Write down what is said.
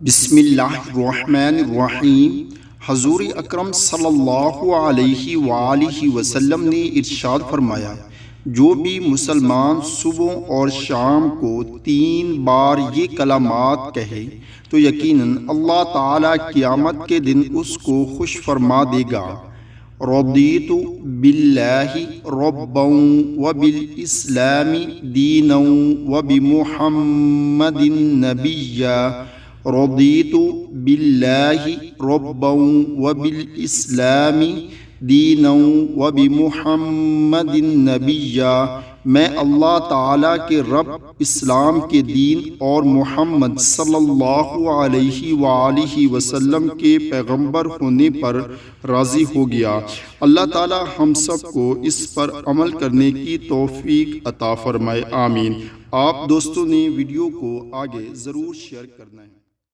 بسم اللہ الرحمن الرحیم۔ حضور اکرم صلی اللہ علیہ وآلہ وسلم نے ارشاد فرمایا، جو بھی مسلمان صبح اور شام کو 3 بار یہ کلمات کہے تو یقیناً اللہ تعالیٰ قیامت کے دن اس کو خوش فرما دے گا۔ رضیت باللہ ربا وبالاسلام دینا وبمحمد نبیا۔ رضیت باللہ ربا وبالاسلام دینا وبمحمد نبیا۔ میں اللہ تعالیٰ کے رب، اسلام کے دین اور محمد صلی اللہ علیہ وآلہ وسلم کے پیغمبر ہونے پر راضی ہو گیا۔ اللہ تعالیٰ ہم سب کو اس پر عمل کرنے کی توفیق عطا فرمائے، آمین۔ آپ دوستوں نے ویڈیو کو آگے ضرور شیئر کرنا ہے۔